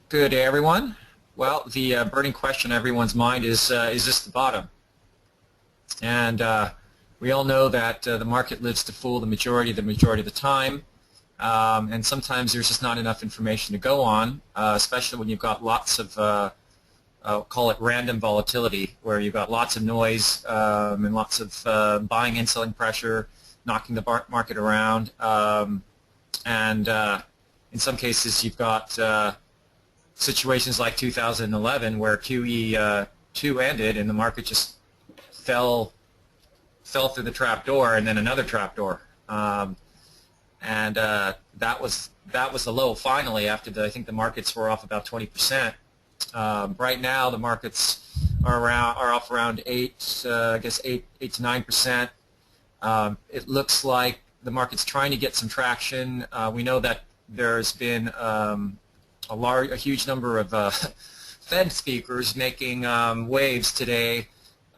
Good day, everyone. Well, the burning question on everyone's mind is this the bottom? And we all know that the market lives to fool the majority of the time, and sometimes there's just not enough information to go on, especially when you've got lots of, I'll call it random volatility, where you've got lots of noise and lots of buying and selling pressure, knocking the market around, and in some cases you've got situations like 2011 where QE2 ended and the market just fell through the trap door and then another trap door, and that was the low finally after I think the markets were off about 20%. Right now the markets are off around 8 to 9%. It looks like the market's trying to get some traction. We know that there's been a huge number of Fed speakers making waves today,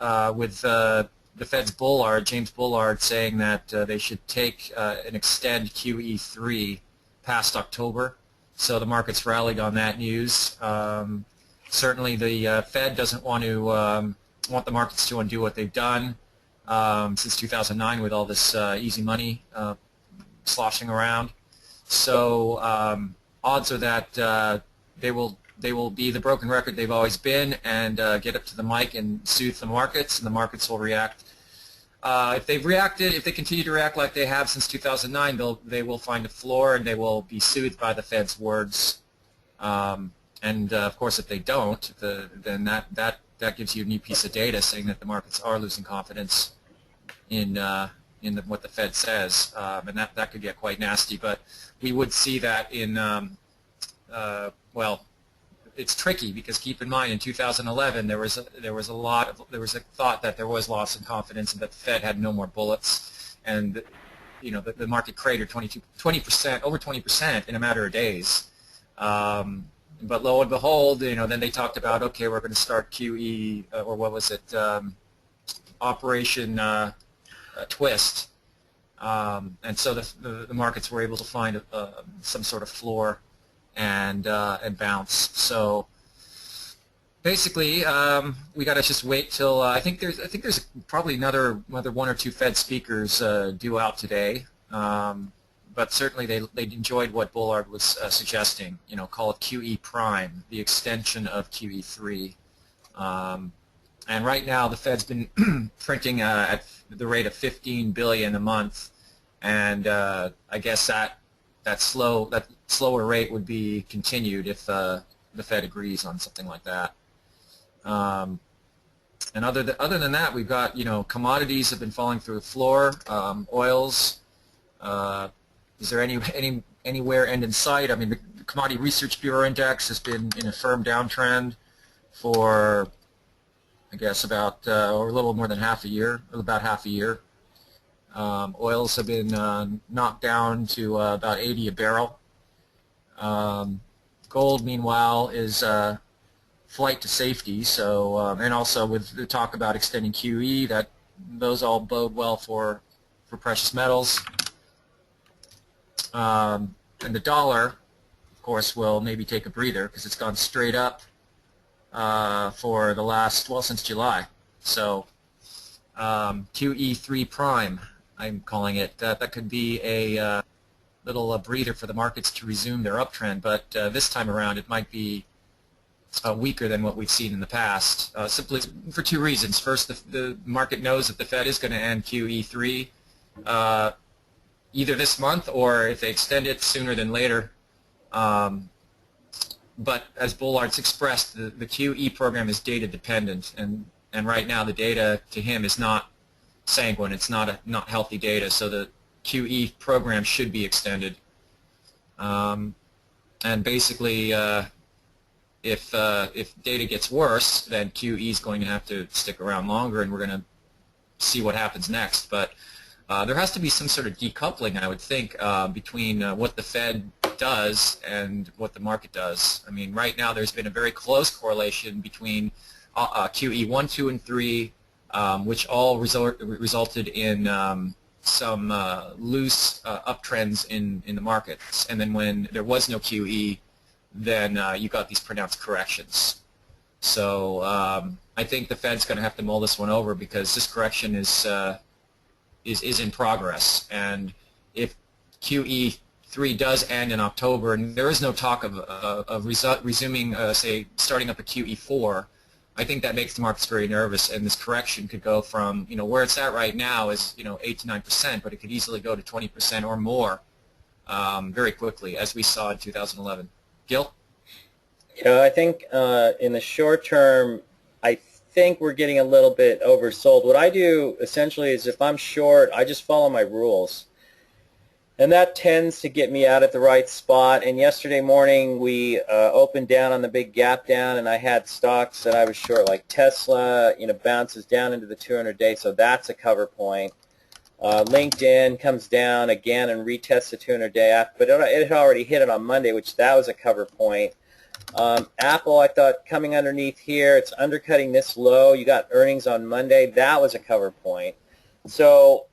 with the Fed's Bullard, James Bullard, saying that they should take and extend QE3 past October. So the market's rallied on that news. Certainly the Fed doesn't want the markets to undo what they've done since 2009 with all this easy money sloshing around. So odds are that they will be the broken record they've always been and get up to the mic and soothe the markets, and the markets will react. If they continue to react like they have since 2009, they will find a floor and they will be soothed by the Fed's words. And of course, if they don't, then that gives you a new piece of data saying that the markets are losing confidence in what the Fed says, and that could get quite nasty. But we would see that in well, it's tricky because keep in mind in 2011 there was a thought that there was loss in confidence and that the Fed had no more bullets, and the market cratered 20%, over 20% in a matter of days. But lo and behold, then they talked about, okay, we're going to start QE, or what was it, Operation Twist, and so the markets were able to find some sort of floor and bounce. So basically, we got to just wait till I think there's probably another one or two Fed speakers due out today. But certainly they enjoyed what Bullard was suggesting. Call it QE prime, the extension of QE3. And right now the Fed's been printing at the rate of 15 billion a month, and I guess that slower rate would be continued if the Fed agrees on something like that. And other than that, we've got commodities have been falling through the floor. Oils. Is there anywhere end in sight? I mean, the Commodity Research Bureau Index has been in a firm downtrend for, I guess, about or a little more than half a year, about half a year. Oils have been knocked down to about 80 a barrel. Gold, meanwhile, is flight to safety. So, and also with the talk about extending QE, those all bode well for precious metals. And the dollar, of course, will maybe take a breather because it's gone straight up for the last, well, since July. So QE3 prime, I'm calling it. That could be a little breather for the markets to resume their uptrend, but this time around it might be weaker than what we've seen in the past, simply for two reasons. First, the market knows that the Fed is going to end QE3 either this month or if they extend it sooner than later. But as Bullard's expressed, the QE program is data dependent, and right now the data to him is not sanguine. It's not healthy data, so the QE program should be extended. And basically, if data gets worse, then QE is going to have to stick around longer, and we're going to see what happens next. But there has to be some sort of decoupling, I would think, between what the Fed does and what the market does. I mean, right now there's been a very close correlation between QE 1, 2, and 3, which all resulted in some loose uptrends in the markets. And then when there was no QE, then you got these pronounced corrections. So I think the Fed's going to have to mull this one over, because this correction is in progress. And if QE3 does end in October, and there is no talk of resuming, say, starting up a QE4, I think that makes the markets very nervous, and this correction could go from, where it's at right now is, 8 to 9%, but it could easily go to 20% or more very quickly, as we saw in 2011. Gil? I think in the short term, I think we're getting a little bit oversold. What I do essentially is, if I'm short, I just follow my rules. And that tends to get me out at the right spot. And yesterday morning we opened down on the big gap down, and I had stocks that I was short, like Tesla, bounces down into the 200-day, so that's a cover point. LinkedIn comes down again and retests the 200-day, but it had already hit it on Monday, which that was a cover point. Apple, I thought, coming underneath here, it's undercutting this low. You got earnings on Monday. That was a cover point. So,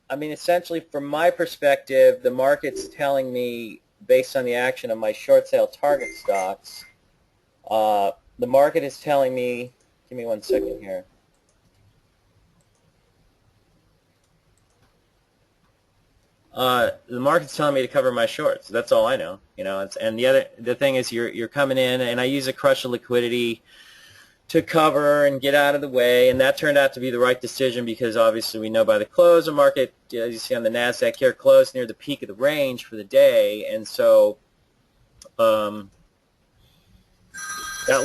I mean, essentially, from my perspective, the market's telling me, based on the action of my short sale target stocks, the market is telling me, give me 1 second here. The market's telling me to cover my shorts. That's all I know. And the thing is, you're coming in, and I use a crush of liquidity to cover and get out of the way, and that turned out to be the right decision, because obviously we know by the close, the market, as you see on the NASDAQ here, closed near the peak of the range for the day, and so that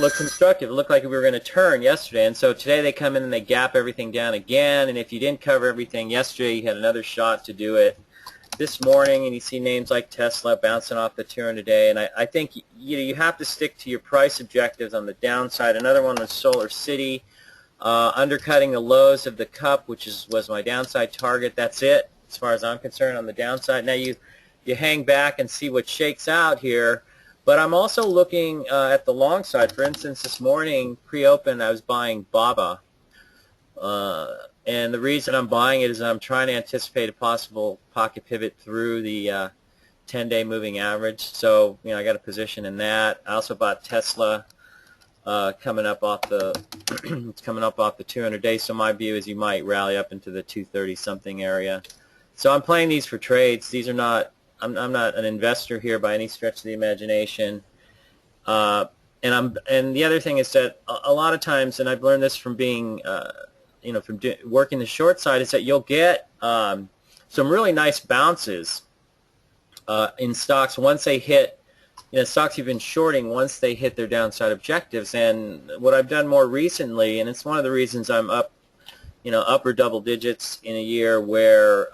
looked constructive. It looked like we were going to turn yesterday, and so today they come in and they gap everything down again, and if you didn't cover everything yesterday, you had another shot to do it this morning, and you see names like Tesla bouncing off the 200-day, and I think you have to stick to your price objectives on the downside. Another one was Solar City, undercutting the lows of the cup, which was my downside target. That's it, as far as I'm concerned, on the downside. Now you hang back and see what shakes out here, but I'm also looking at the long side. For instance, this morning, pre-open, I was buying BABA. And the reason I'm buying it is I'm trying to anticipate a possible pocket pivot through the 10-day moving average. So, I got a position in that. I also bought Tesla coming up off the it's coming up off the 200-day. So my view is you might rally up into the 230-something area. So I'm playing these for trades. These are not. I'm not an investor here by any stretch of the imagination. And the other thing is that a lot of times, and I've learned this from being from working the short side, is that you'll get some really nice bounces in stocks once they hit, stocks you've been shorting once they hit their downside objectives. And what I've done more recently, and it's one of the reasons I'm up, upper double digits in a year where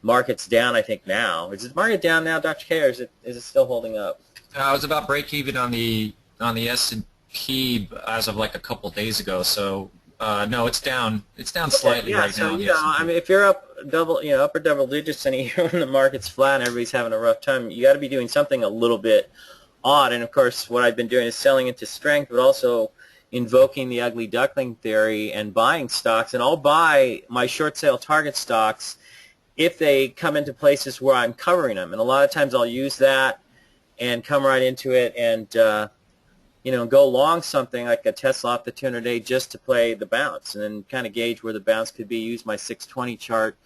market's down, I think now. Is the market down now, Dr. K, or is it still holding up? I was about break even on the S&P as of like a couple days ago, so no, it's down. It's down slightly right now. I mean, if you're up upper double digits in a year when the market's flat and everybody's having a rough time, you got to be doing something a little bit odd. And of course, what I've been doing is selling into strength, but also invoking the ugly duckling theory and buying stocks. And I'll buy my short sale target stocks if they come into places where I'm covering them. And a lot of times I'll use that and come right into it and go long something like a Tesla off the 200-day just to play the bounce, and then kind of gauge where the bounce could be. Use my 620 chart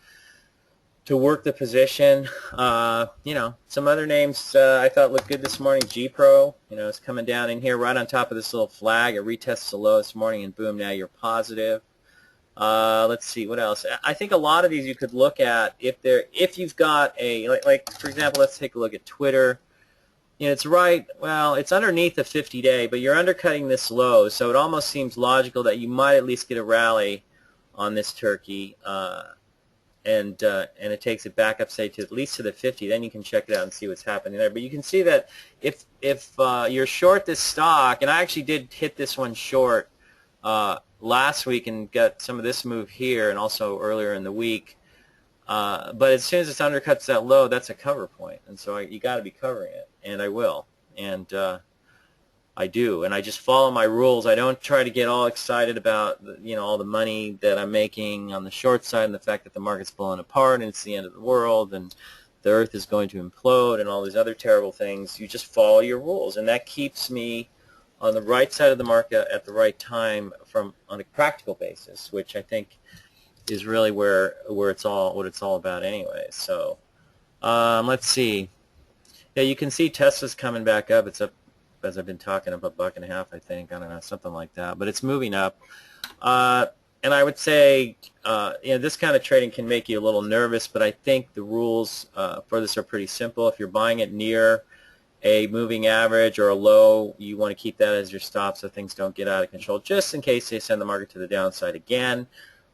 to work the position. Some other names I thought looked good this morning. G-Pro, it's coming down in here right on top of this little flag. It retests the low this morning, and boom, now you're positive. Let's see, what else? I think a lot of these you could look at if you've got a, like for example, let's take a look at Twitter. It's right, well, it's underneath the 50-day, but you're undercutting this low, so it almost seems logical that you might at least get a rally on this turkey, and it takes it back up, say, to at least to the 50. Then you can check it out and see what's happening there. But you can see that if you're short this stock, and I actually did hit this one short last week and got some of this move here and also earlier in the week, but as soon as it undercuts that low, that's a cover point, and so you got to be covering it, and I will, and I do, and I just follow my rules. I don't try to get all excited about all the money that I'm making on the short side and the fact that the market's blowing apart and it's the end of the world, and the earth is going to implode and all these other terrible things. You just follow your rules, and that keeps me on the right side of the market at the right time on a practical basis, which I think is really what it's all about anyway. So let's see. Yeah, you can see Tesla's coming back up. It's up, as I've been talking, up $1.50, I think. I don't know, something like that. But it's moving up. And I would say, this kind of trading can make you a little nervous, but I think the rules for this are pretty simple. If you're buying it near a moving average or a low, you want to keep that as your stop so things don't get out of control, just in case they send the market to the downside again,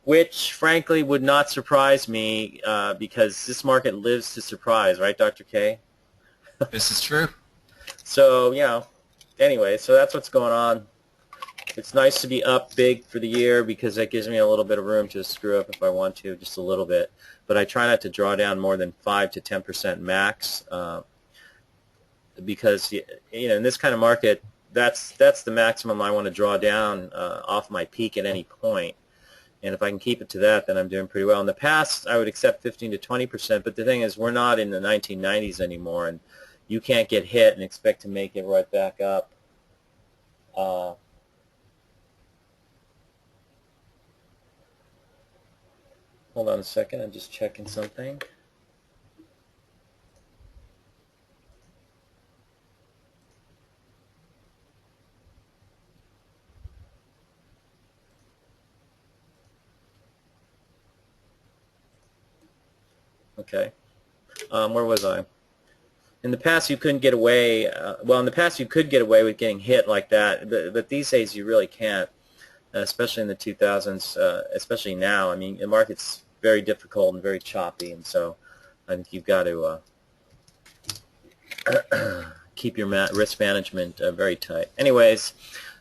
which frankly would not surprise me because this market lives to surprise, right, Dr. K? This is true. So, anyway, so that's what's going on. It's nice to be up big for the year because that gives me a little bit of room to screw up if I want to, just a little bit. But I try not to draw down more than 5 to 10% max because, in this kind of market, that's the maximum I want to draw down off my peak at any point. And if I can keep it to that, then I'm doing pretty well. In the past, I would accept 15 to 20%, but the thing is we're not in the 1990s anymore, and you can't get hit and expect to make it right back up. Hold on a second, I'm just checking something. Okay, where was I? In the past, you couldn't get away. In the past, you could get away with getting hit like that, but these days you really can't, especially in the 2000s, especially now. I mean, the market's very difficult and very choppy, and so I think you've got to keep your risk management very tight. Anyways,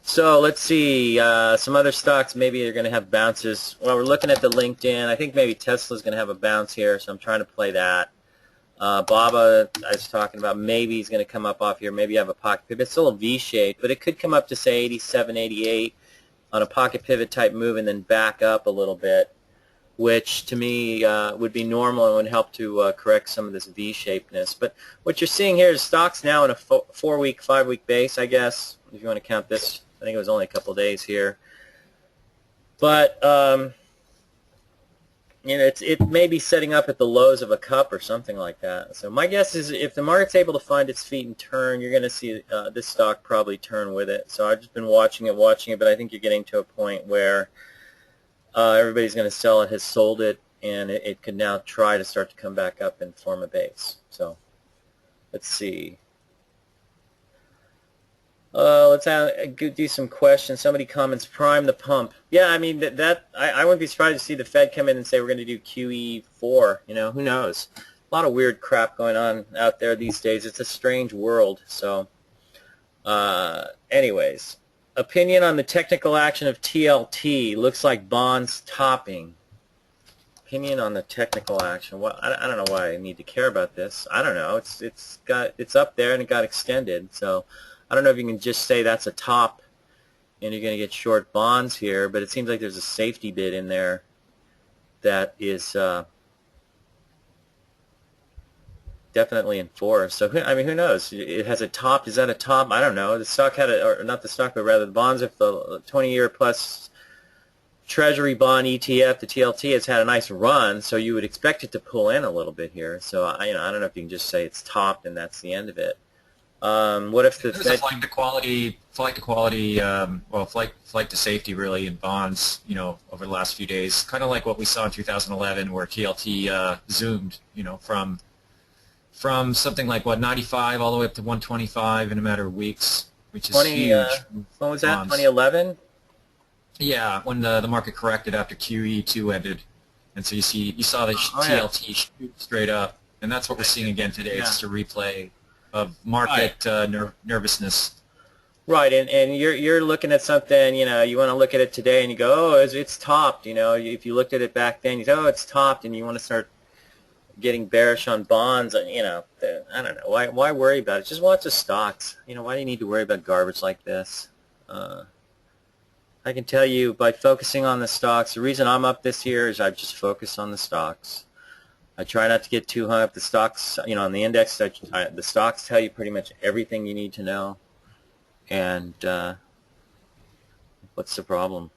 so let's see. Some other stocks, maybe they're going to have bounces. Well, we're looking at the LinkedIn. I think maybe Tesla's going to have a bounce here, so I'm trying to play that. Baba, I was talking about, maybe he's going to come up off here. Maybe have a pocket pivot. It's still a V-shape, but it could come up to, say, 87, 88 on a pocket pivot type move and then back up a little bit, which to me would be normal and would help to correct some of this V-shapedness. But what you're seeing here is stocks now in a 4-week, 5-week base, I guess, if you want to count this. I think it was only a couple days here. But it may be setting up at the lows of a cup or something like that. So my guess is if the market's able to find its feet and turn, you're going to see this stock probably turn with it. So I've just been watching it, but I think you're getting to a point where everybody's going to sell it, has sold it, and it could now try to start to come back up and form a base. So let's see. Let's do some questions. Somebody comments, prime the pump. Yeah, I mean, I wouldn't be surprised to see the Fed come in and say we're going to do QE4. Who knows? A lot of weird crap going on out there these days. It's a strange world. So anyways, opinion on the technical action of TLT. Looks like bonds topping. Opinion on the technical action. Well, I don't know why I need to care about this. I don't know. It's up there and it got extended. So I don't know if you can just say that's a top and you're going to get short bonds here, but it seems like there's a safety bid in there that is definitely enforced. So, I mean, who knows? It has a top. Is that a top? I don't know. The stock had or not the stock, but rather the bonds, if the 20-year plus Treasury bond ETF, the TLT, has had a nice run, so you would expect it to pull in a little bit here. So, I don't know if you can just say it's topped and that's the end of it. What if the There's a flight to safety really in bonds, over the last few days, kind of like what we saw in 2011 where TLT zoomed, from something like 95 all the way up to 125 in a matter of weeks, which is huge. When was that? 2011? Yeah, when the market corrected after QE2 ended, and so you saw the TLT shoot straight up, and that's what we're seeing again today. It's just a replay of market nervousness. Right, and you're looking at something, you want to look at it today and you go, oh, it's topped, If you looked at it back then, you say, oh, it's topped, and you want to start getting bearish on bonds, I don't know. Why worry about it? Just watch the stocks. Why do you need to worry about garbage like this? I can tell you by focusing on the stocks, the reason I'm up this year is I've just focused on the stocks. I try not to get too high up. The stocks, on the index, the stocks tell you pretty much everything you need to know. And what's the problem?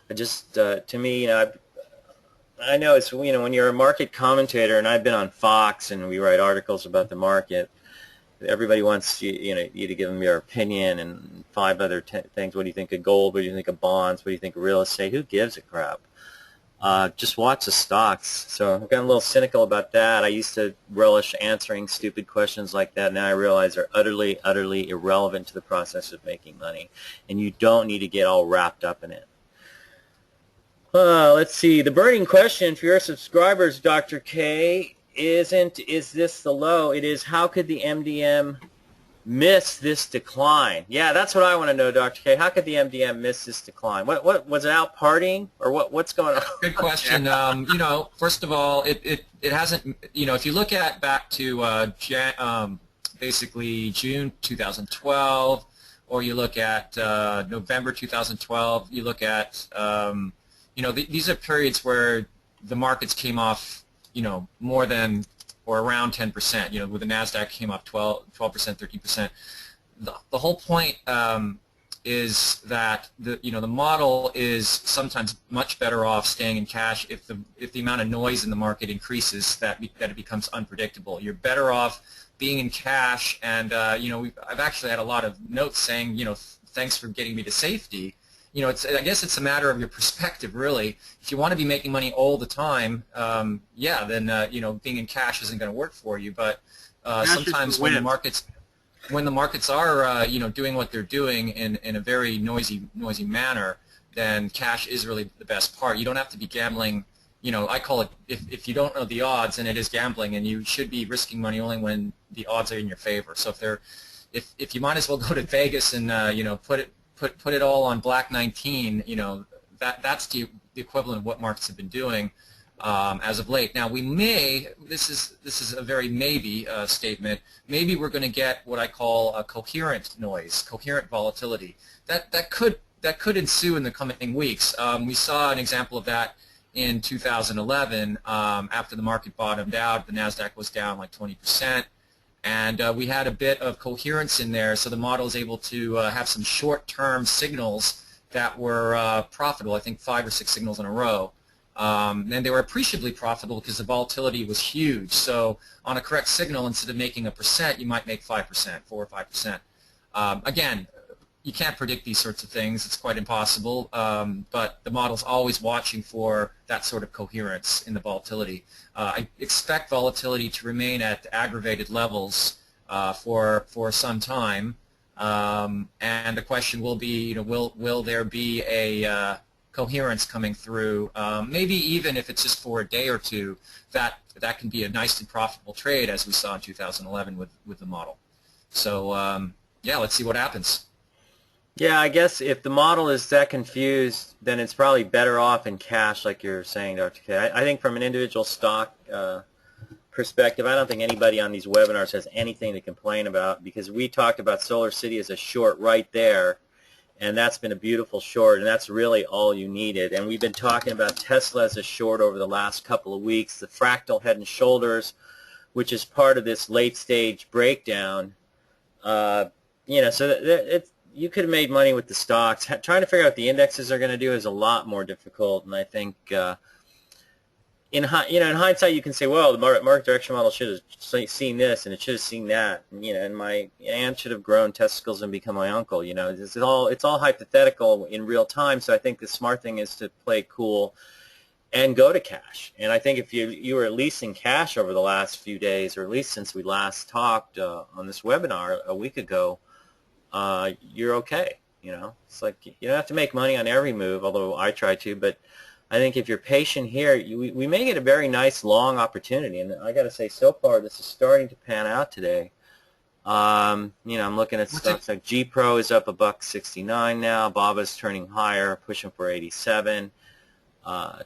To me, I know it's, when you're a market commentator, and I've been on Fox and we write articles about the market, everybody wants you to give them your opinion and five other things. What do you think of gold? What do you think of bonds? What do you think of real estate? Who gives a crap? Just watch the stocks. So I've gotten a little cynical about that. I used to relish answering stupid questions like that. Now I realize they're utterly, utterly irrelevant to the process of making money. And you don't need to get all wrapped up in it. Let's see. The burning question for your subscribers, Dr. K, is this the low? It is, how could the MDM miss this decline? Yeah, that's what I want to know, Dr. K. How could the MDM miss this decline? What was it, out partying, or what's going on? Good question. First of all, it hasn't. If you look at back to basically June 2012, or you look at November 2012, you look at these are periods where the markets came off more than or around 10%, where the NASDAQ came up 12%, 13%. The whole point is that the model is sometimes much better off staying in cash if the amount of noise in the market increases, that it becomes unpredictable. You're better off being in cash, and I've actually had a lot of notes saying, thanks for getting me to safety. I guess it's a matter of your perspective, really. If you want to be making money all the time, then being in cash isn't going to work for you. But sometimes when the markets are doing what they're doing in a very noisy manner, then cash is really the best part. You don't have to be gambling. I call it, if you don't know the odds, and it is gambling, and you should be risking money only when the odds are in your favor. So if you might as well go to Vegas and put it all on black 19, that's the equivalent of what markets have been doing as of late. Now this is a very maybe statement. Maybe we're going to get what I call a coherent noise, coherent volatility. That could ensue in the coming weeks. We saw an example of that in 2011 after the market bottomed out. The NASDAQ was down like 20%. And we had a bit of coherence in there, so the model is able to have some short-term signals that were profitable, I think 5 or 6 signals in a row. And they were appreciably profitable because the volatility was huge. So on a correct signal, instead of making 1%, you might make 5%, 4 or 5%. Again, you can't predict these sorts of things. It's quite impossible. But the model's always watching for that sort of coherence in the volatility. I expect volatility to remain at aggravated levels for some time. And the question will be, will there be a coherence coming through? Maybe even if it's just for a day or two, that can be a nicely profitable trade, as we saw in 2011 with the model. So yeah, let's see what happens. Yeah, I guess if the model is that confused, then it's probably better off in cash, like you're saying, Dr. K. I think from an individual stock perspective, I don't think anybody on these webinars has anything to complain about, because we talked about Solar City as a short right there, and that's been a beautiful short, and that's really all you needed. And we've been talking about Tesla as a short over the last couple of weeks, the fractal head and shoulders, which is part of this late stage breakdown. So you could have made money with the stocks. Trying to figure out what the indexes are going to do is a lot more difficult, and I think in hindsight you can say, well, the market direction model should have seen this and it should have seen that, and my aunt should have grown testicles and become my uncle. It's all hypothetical in real time. So I think the smart thing is to play cool and go to cash. And I think if you were at least in cash over the last few days, or at least since we last talked on this webinar a week ago, you're okay. It's like you don't have to make money on every move, although I try to, but I think if you're patient here, we may get a very nice long opportunity. And I got to say, so far this is starting to pan out today. I'm looking at stocks like G Pro is up $1.69 now. BABA's turning higher, pushing for 87.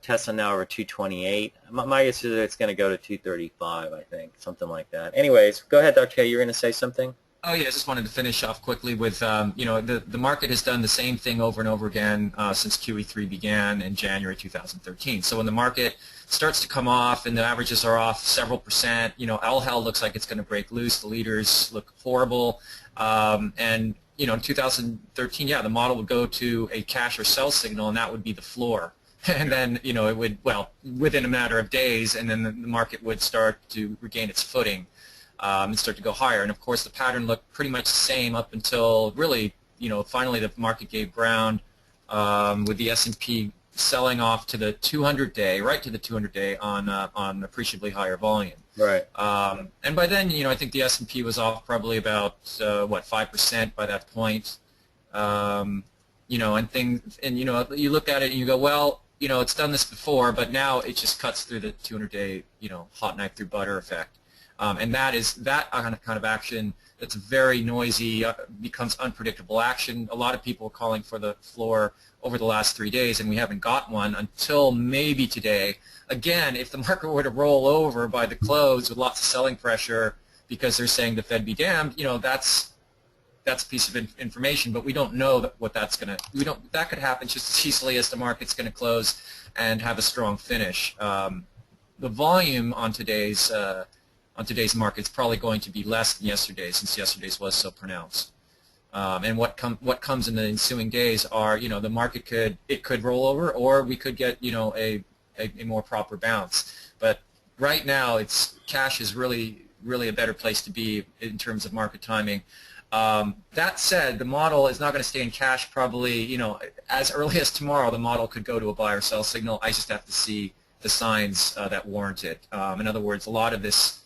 Tesla now over 228. My guess is that it's going to go to 235. I think, something like that. Anyways, go ahead, Dr. K. You're going to say something. Oh yeah, I just wanted to finish off quickly with the market has done the same thing over and over again since QE3 began in January 2013. So when the market starts to come off and the averages are off several percent, all hell looks like it's going to break loose. The leaders look horrible, and in 2013, yeah, the model would go to a cash or sell signal, and that would be the floor. And then it would, well, within a matter of days, and then the market would start to regain its footing. And start to go higher. And of course, the pattern looked pretty much the same up until really, finally the market gave ground with the S&P selling off to the 200-day, right to the 200-day on appreciably higher volume. Right. And by then, I think the S&P was off probably about 5% by that point. And you look at it and you go, well, it's done this before, but now it just cuts through the 200-day, hot knife through butter effect. And that kind of action that's very noisy, becomes unpredictable action. A lot of people are calling for the floor over the last 3 days, and we haven't got one until maybe today. Again, if the market were to roll over by the close with lots of selling pressure because they're saying the Fed be damned, that's a piece of information, but we don't know what that's going to. That could happen just as easily as the market's going to close and have a strong finish. The volume on today's market is probably going to be less than yesterday's, since yesterday's was so pronounced. And what comes in the ensuing days are, the market could roll over, or we could get, a more proper bounce. But right now, cash is really a better place to be in terms of market timing. That said, the model is not going to stay in cash probably, as early as tomorrow. The model could go to a buy or sell signal. I just have to see the signs that warrant it. In other words, a lot of this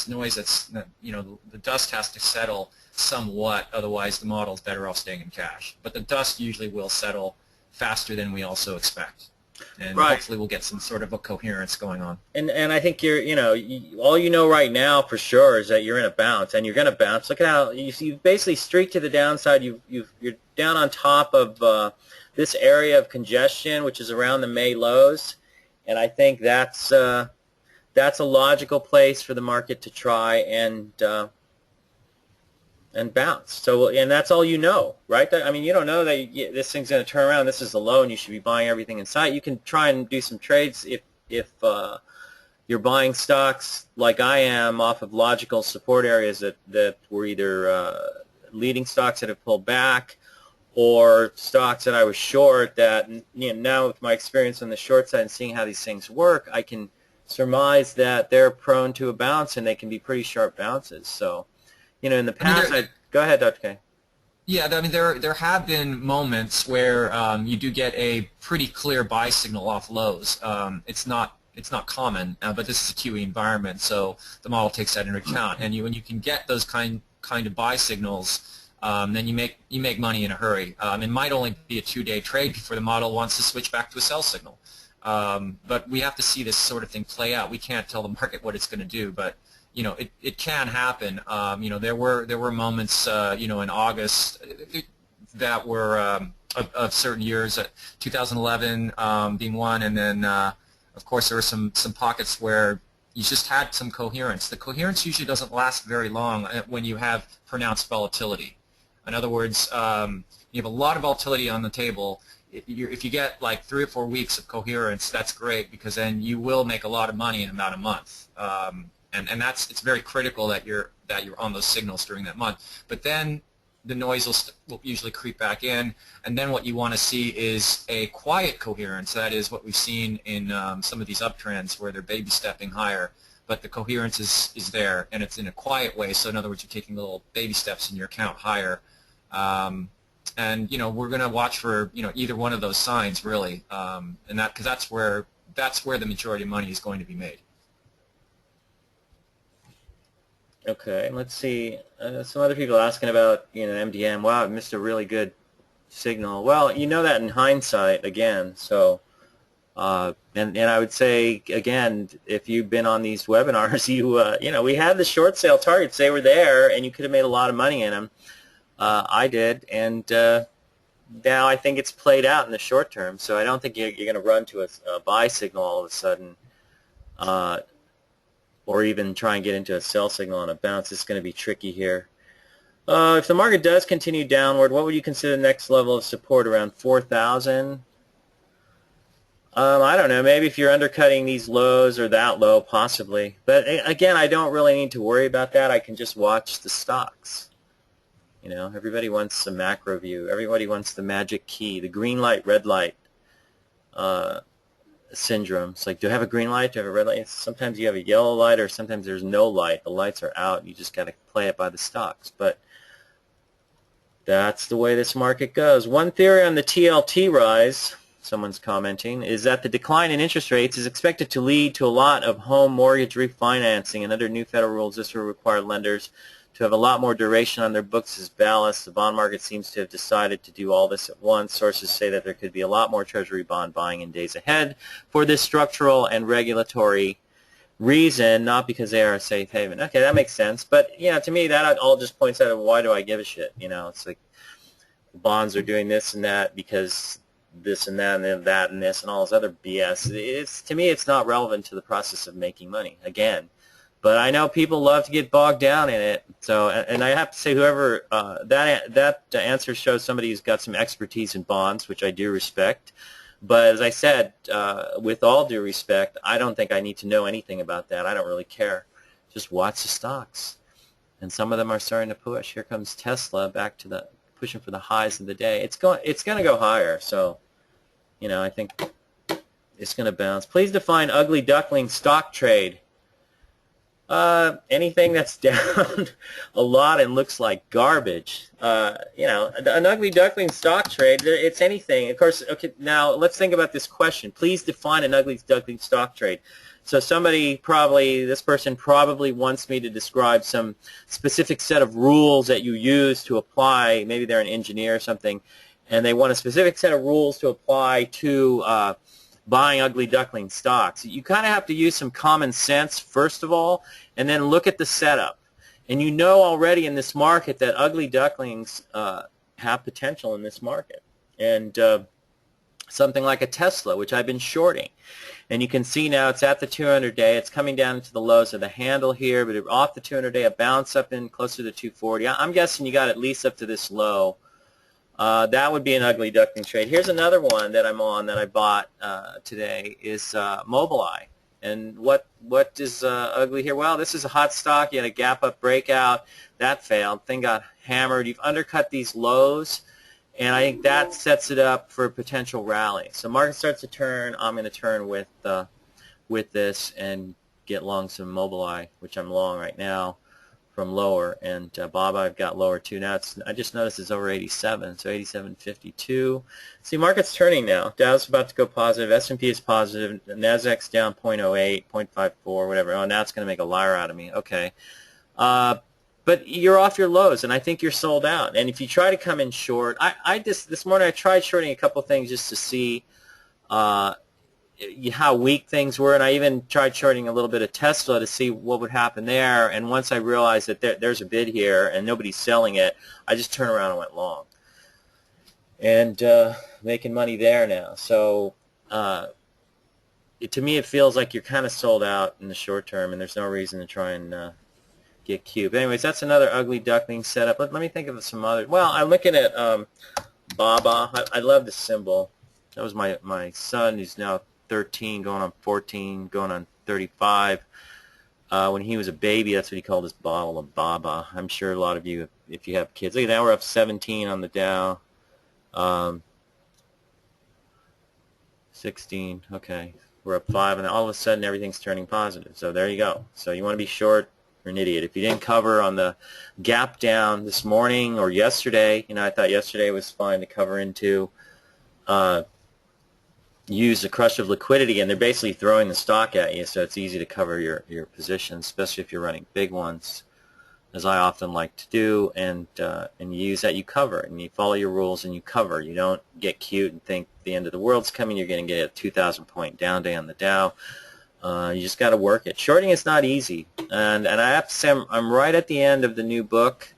noise the dust has to settle somewhat, otherwise the model's better off staying in cash. But the dust usually will settle faster than we also expect. And Right. hopefully we'll get some sort of a coherence going on. And I think all you know right now for sure is that you're in a bounce, and you're going to bounce. Look at how you basically streaked to the downside. You're down on top of this area of congestion, which is around the May lows, and I think that's a logical place for the market to try and bounce. So, and that's all you know, right? I mean, you don't know that this thing's going to turn around. This is the low, and you should be buying everything in sight. You can try and do some trades if you're buying stocks like I am off of logical support areas that were either leading stocks that have pulled back, or stocks that I was short that, now with my experience on the short side and seeing how these things work, I can surmise that they're prone to a bounce, and they can be pretty sharp bounces. So, in the past, go ahead, Dr. K. Yeah, I mean, there have been moments where you do get a pretty clear buy signal off lows. It's not common, but this is a QE environment, so the model takes that into account. And when you can get those kind of buy signals, then you make money in a hurry. It might only be a 2-day trade before the model wants to switch back to a sell signal. But we have to see this sort of thing play out. We can't tell the market what it's going to do, but it can happen. There were moments, in August that were of certain years, 2011 being one, and then of course there were some pockets where you just had some coherence. The coherence usually doesn't last very long when you have pronounced volatility. In other words, you have a lot of volatility on the table. If you get like 3 or 4 weeks of coherence, that's great, because then you will make a lot of money in about a month. And it's very critical that you're on those signals during that month. But then the noise will usually creep back in, and then what you want to see is a quiet coherence. That is what we've seen in some of these uptrends where they're baby stepping higher, but the coherence is there, and it's in a quiet way. So in other words, you're taking little baby steps in your account higher. And we're going to watch for either one of those signs really, and because that's where the majority of money is going to be made. Okay, let's see. Some other people asking about MDM. Wow, it missed a really good signal. Well, that in hindsight again. So, and I would say again, if you've been on these webinars, we had the short sale targets. They were there, and you could have made a lot of money in them. I did, and now I think it's played out in the short term. So I don't think you're going to run to a buy signal all of a sudden. or even try and get into a sell signal on a bounce. It's going to be tricky here. If the market does continue downward, what would you consider the next level of support? Around 4,000? I don't know. Maybe if you're undercutting these lows or that low, possibly. But again, I don't really need to worry about that. I can just watch the stocks. You know, everybody wants a macro view. Everybody wants the magic key, the green light, red light syndrome. It's like, do I have a green light? Do I have a red light? Sometimes you have a yellow light, or sometimes there's no light. The lights are out. You just got to play it by the stocks. But that's the way this market goes. One theory on the TLT rise, someone's commenting, is that the decline in interest rates is expected to lead to a lot of home mortgage refinancing, and under new federal rules this will require lenders to have a lot more duration on their books as ballast. The bond market seems to have decided to do all this at once. Sources say that there could be a lot more Treasury bond buying in days ahead for this structural and regulatory reason, not because they are a safe haven. Okay, that makes sense. But, you know, to me, that all just points out, why do I give a shit? You know, it's like bonds are doing this and that because this and that and then that and this and all this other BS. To me, it's not relevant to the process of making money, again. But I know people love to get bogged down in it. So, and I have to say, whoever, that answer shows somebody who's got some expertise in bonds, which I do respect. But as I said, with all due respect, I don't think I need to know anything about that. I don't really care. Just watch the stocks. And some of them are starting to push. Here comes Tesla back to the pushing for the highs of the day. It's going to go higher. So, you know, I think it's going to bounce. Please define ugly duckling stock trade. Anything that's down a lot and looks like garbage. You know, an ugly duckling stock trade, it's anything. Of course, okay, now let's think about this question. Please define an ugly duckling stock trade. So this person probably wants me to describe some specific set of rules that you use to apply. Maybe they're an engineer or something, and they want a specific set of rules to apply to buying ugly duckling stocks. You kind of have to use some common sense first of all, and then look at the setup. And you know already in this market that ugly ducklings have potential in this market. And something like a Tesla, which I've been shorting. And you can see now it's at the 200-day. It's coming down into the lows of the handle here, but off the 200-day, a bounce up in closer to 240. I'm guessing you got at least up to this low. That would be an ugly duckling trade. Here's another one that I'm on that I bought today is Mobileye. And what is ugly here? Well, this is a hot stock. You had a gap up breakout. That failed. Thing got hammered. You've undercut these lows, and I think that sets it up for a potential rally. So market starts to turn. I'm going to turn with this and get long some Mobileye, which I'm long right now, from lower, and Bob, I've got lower too. Now I just noticed it's over 87, so 87.52. See, market's turning now. Dow's about to go positive. S&P is positive. Nasdaq's down 0.08, 0.54, whatever. Oh, now it's going to make a liar out of me. Okay, but you're off your lows, and I think you're sold out. And if you try to come in short, this morning I tried shorting a couple things just to see how weak things were, and I even tried shorting a little bit of Tesla to see what would happen there. And once I realized that there's a bid here and nobody's selling it, I just turned around and went long, and making money there now. So to me, it feels like you're kind of sold out in the short term, and there's no reason to try and get cute. But anyways, that's another ugly duckling setup. Let me think of some other. Well, I'm looking at BABA. I love the symbol. That was my son, who's now 13, going on 14, going on 35. When he was a baby, that's what he called his bottle of Baba. I'm sure a lot of you, if you have kids. Look at that, we're up 17 on the Dow. 16, okay. We're up 5, and all of a sudden everything's turning positive. So there you go. So you want to be short, you're an idiot. If you didn't cover on the gap down this morning or yesterday, you know, I thought yesterday was fine to cover into, use a crush of liquidity, and they're basically throwing the stock at you, so it's easy to cover your positions, especially if you're running big ones, as I often like to do. And you use that, you cover, and you follow your rules and you cover. You don't get cute and think the end of the world's coming. You're going to get a 2,000 point down day on the Dow. You just got to work it. Shorting is not easy, and I have to say I'm right at the end of the new book,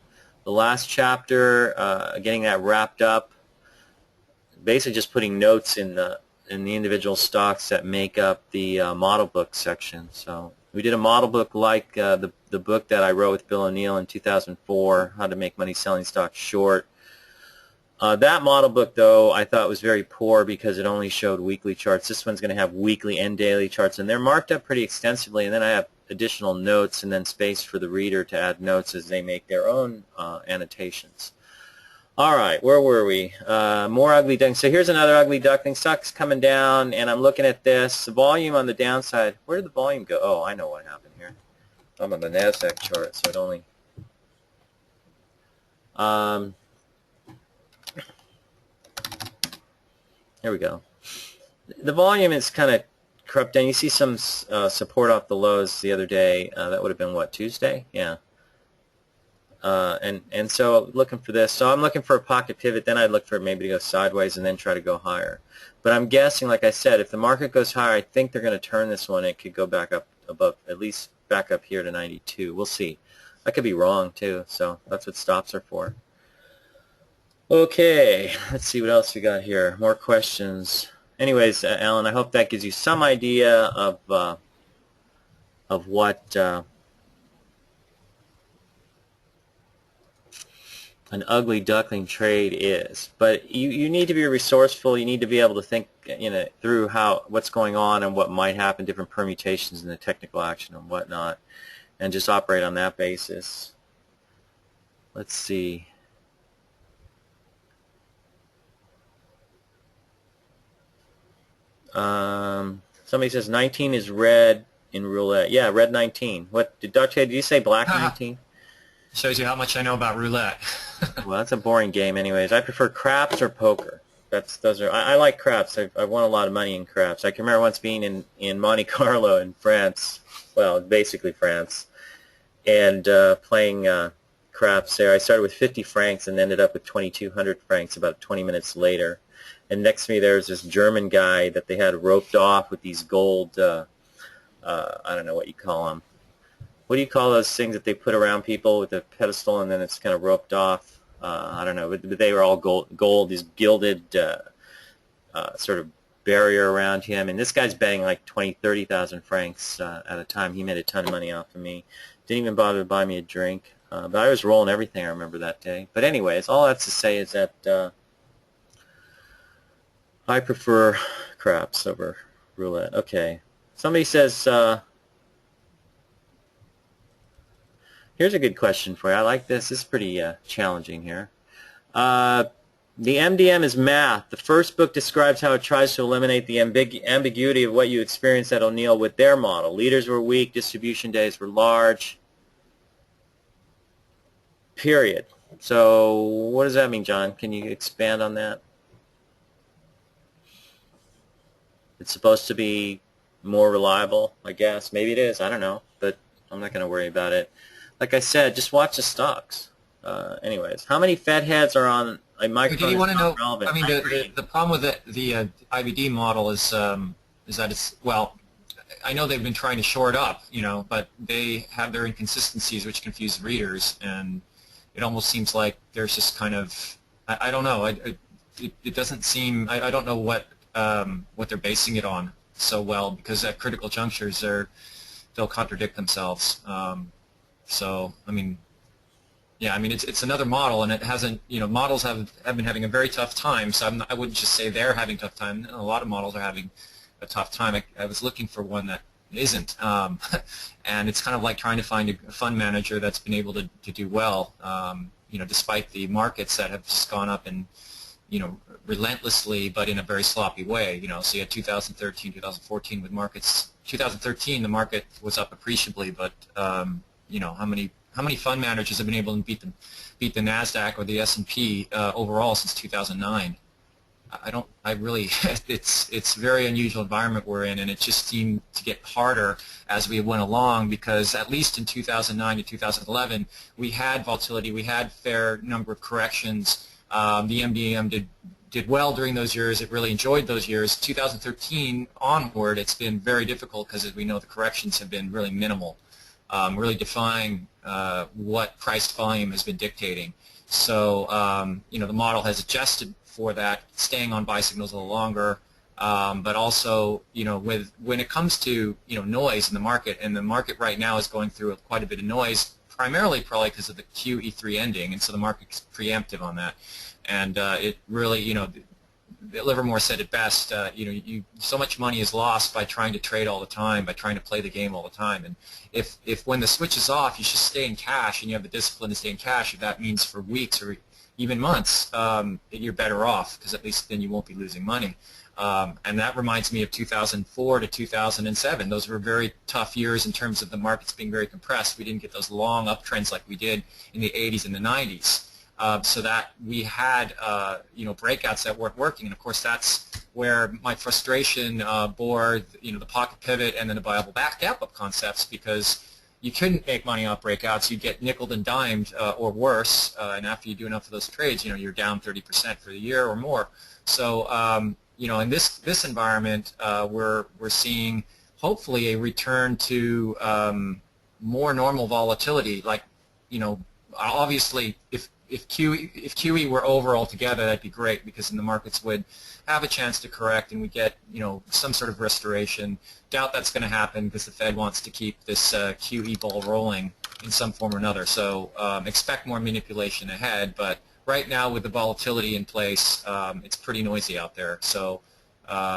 the last chapter, getting that wrapped up. Basically, just putting notes in the individual stocks that make up the model book section. So We did a model book like the book that I wrote with Bill O'Neill in 2004, How to Make Money Selling Stocks Short. That model book, though, I thought was very poor because it only showed weekly charts. This one's going to have weekly and daily charts, and they're marked up pretty extensively, and then I have additional notes and then space for the reader to add notes as they make their own annotations. All right, where were we? More ugly duckling. So here's another ugly duckling. Stock's coming down, and I'm looking at this. The volume on the downside. Where did the volume go? Oh, I know what happened here. I'm on the NASDAQ chart, so it only... There we go. The volume is kind of crept down. You see some support off the lows the other day. That would have been, what, Tuesday? Yeah. And so looking for this. So I'm looking for a pocket pivot. Then I'd look for it maybe to go sideways and then try to go higher. But I'm guessing, like I said, if the market goes higher, I think they're going to turn this one. It could go back up above, at least back up here to 92. We'll see. I could be wrong, too. So that's what stops are for. Okay, let's see what else we got here. More questions. Anyways, Alan, I hope that gives you some idea of what an ugly duckling trade is. But you need to be resourceful. You need to be able to think through what's going on and what might happen, different permutations in the technical action and whatnot, and just operate on that basis. Let's see. Somebody says 19 is red in roulette. Yeah, red 19. What did Dr. Did you say black 19? Shows you how much I know about roulette. Well, that's a boring game, anyways. I prefer craps or poker. I like craps. I've won a lot of money in craps. I can remember once being in Monte Carlo in France. Well, basically France, and playing craps there. I started with 50 francs and ended up with 2,200 francs about 20 minutes later. And next to me there's this German guy that they had roped off with these gold, I don't know what you call them. What do you call those things that they put around people with a pedestal and then it's kind of roped off? I don't know, but they were all gold, these gilded sort of barrier around him. And this guy's betting like 20, 30,000 francs at a time. He made a ton of money off of me. Didn't even bother to buy me a drink. But I was rolling everything, I remember that day. But anyways, all that's to say is that I prefer craps over roulette. Okay. Somebody says, here's a good question for you. I like this. This is pretty challenging here. The MDM is math. The first book describes how it tries to eliminate the ambiguity of what you experienced at O'Neill with their model. Leaders were weak. Distribution days were large. Period. So what does that mean, John? Can you expand on that? It's supposed to be more reliable, I guess. Maybe it is. I don't know. But I'm not going to worry about it. Like I said, just watch the stocks. Anyways, how many Fed heads are on a microphone? Do you want to know? Relevant? I mean, the problem with the IBD model is that it's, well, I know they've been trying to shore it up, but they have their inconsistencies which confuse readers, and it almost seems like there's just kind of, I don't know. It doesn't seem. I don't know what they're basing it on so well, because at critical junctures they'll contradict themselves. So I mean, yeah, I mean it's another model, and it hasn't. Models have been having a very tough time. So I wouldn't just say they're having a tough time. A lot of models are having a tough time. I was looking for one that isn't, and it's kind of like trying to find a fund manager that's been able to do well. Despite the markets that have just gone up and relentlessly, but in a very sloppy way. So you had 2013, 2014 with markets. 2013, the market was up appreciably, but how many fund managers have been able to beat the Nasdaq or the S&P overall since 2009? I really, it's a very unusual environment we're in, and it just seemed to get harder as we went along, because at least in 2009 to 2011, we had volatility, we had fair number of corrections. The MDM did well during those years. It really enjoyed those years. 2013 onward, it's been very difficult because, as we know, the corrections have been really minimal, really defying what price volume has been dictating. So, the model has adjusted for that, staying on buy signals a little longer, But also, when it comes to noise in the market, and the market right now is going through quite a bit of noise, primarily probably because of the QE3 ending, and so the market's preemptive on that, and it really, Livermore said it best. So much money is lost by trying to trade all the time, by trying to play the game all the time. And if when the switch is off, you should stay in cash, and you have the discipline to stay in cash. If that means for weeks or even months, you're better off, because at least then you won't be losing money. And that reminds me of 2004 to 2007. Those were very tough years in terms of the markets being very compressed. We didn't get those long uptrends like we did in the 80s and the 90s. So that we had breakouts that weren't working, and of course that's where my frustration bore the pocket pivot and then the viable gap up concepts, because you couldn't make money off breakouts. You'd get nickeled and dimed or worse, and after you do enough of those trades, you're down 30% for the year or more. So in this environment, we're seeing hopefully a return to more normal volatility. Like, obviously if QE were over altogether, that'd be great, because then the markets would have a chance to correct and we get some sort of restoration. Doubt that's going to happen, because the Fed wants to keep this QE ball rolling in some form or another. So expect more manipulation ahead. But right now, with the volatility in place, it's pretty noisy out there. So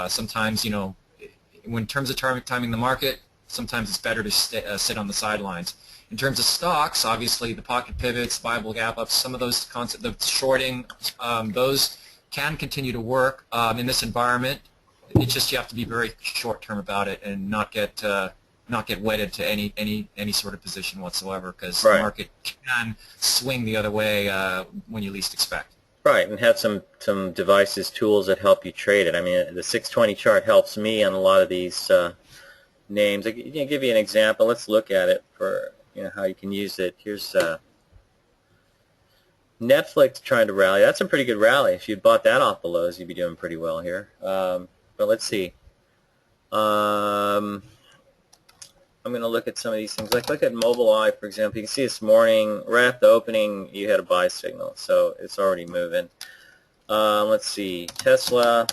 sometimes, in terms of timing the market, sometimes it's better to sit on the sidelines. In terms of stocks, obviously the pocket pivots, viable gap ups, some of those concepts, the shorting, those can continue to work in this environment. It's just you have to be very short term about it and not get wedded to any sort of position whatsoever, because the market can swing the other way when you least expect. Right, and have some devices, tools that help you trade it. I mean, the 620 chart helps me on a lot of these names. I can give you an example. Let's look at it for how you can use it. Here's Netflix trying to rally. That's a pretty good rally. If you bought that off the lows, you'd be doing pretty well here. But let's see. I'm going to look at some of these things. Like, look at Mobileye, for example. You can see this morning, right at the opening, you had a buy signal, so it's already moving. Let's see. Tesla,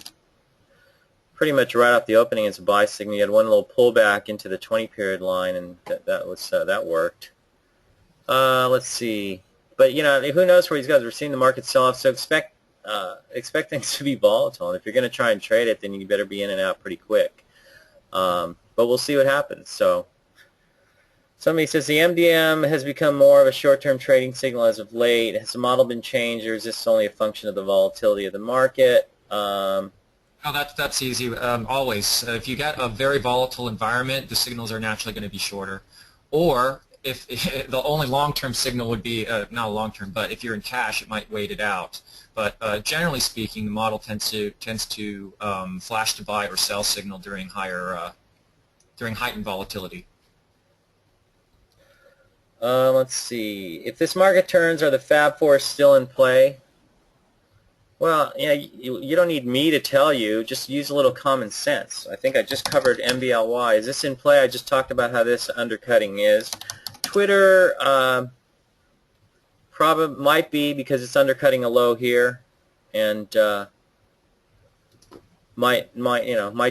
pretty much right off the opening, it's a buy signal. You had one little pullback into the 20-period line, and that worked. Let's see. But who knows where these guys? We're seeing the market sell off, so expect things to be volatile. And if you're going to try and trade it, then you better be in and out pretty quick. But we'll see what happens. So somebody says the MDM has become more of a short-term trading signal as of late. Has the model been changed, or is this only a function of the volatility of the market? Oh, that's easy. Always, if you get a very volatile environment, the signals are naturally going to be shorter. Or if the only long-term signal would be not long-term, but if you're in cash, it might wait it out. But generally speaking, the model tends to flash to buy or sell signal during heightened volatility. Let's see. If this market turns, are the Fab Four still in play? Well, you don't need me to tell you. Just use a little common sense. I think I just covered MBLY. Is this in play? I just talked about how this undercutting is. Twitter probably might be, because it's undercutting a low here, and might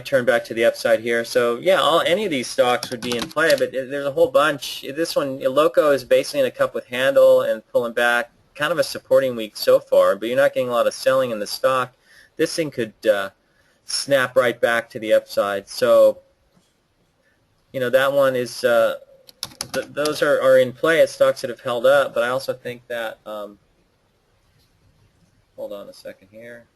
turn back to the upside here. So yeah, any of these stocks would be in play, but there's a whole bunch. This one, Loco, is basically in a cup with handle and pulling back. Kind of a supporting week so far, but you're not getting a lot of selling in the stock. This thing could snap right back to the upside. So that one is those are in play as stocks that have held up. But I also think that hold on a second here.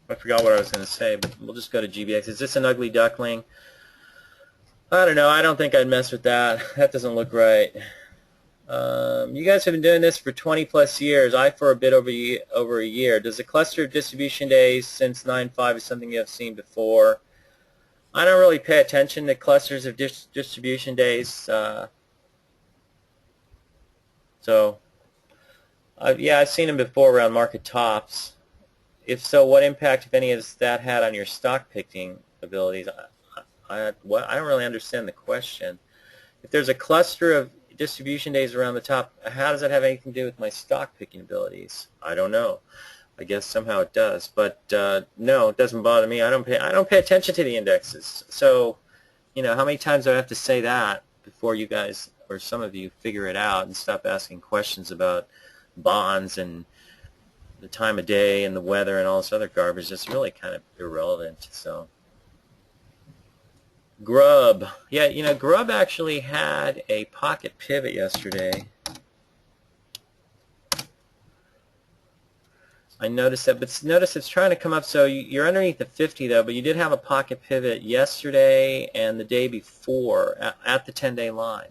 I forgot what I was going to say, but we'll just go to GBX. Is this an ugly duckling? I don't know. I don't think I'd mess with that. That doesn't look right. You guys have been doing this for 20-plus years. I for a bit over a year. Does the cluster of distribution days since 9/5 is something you have seen before? I don't really pay attention to clusters of distribution days. Yeah, I've seen them before around market tops. If so, what impact, if any, has that had on your stock picking abilities? I don't really understand the question. If there's a cluster of distribution days around the top, how does that have anything to do with my stock picking abilities? I don't know. I guess somehow it does, but no, it doesn't bother me. I don't pay attention to the indexes. So, you know, how many times do I have to say that before you guys or some of you figure it out and stop asking questions about bonds and the time of day and the weather and all this other garbage? It's really kind of irrelevant. So, Grub. Yeah, you know, Grub actually had a pocket pivot yesterday. I noticed that, but notice it's trying to come up. So you're underneath the 50 though, but you did have a pocket pivot yesterday and the day before at the 10-day line.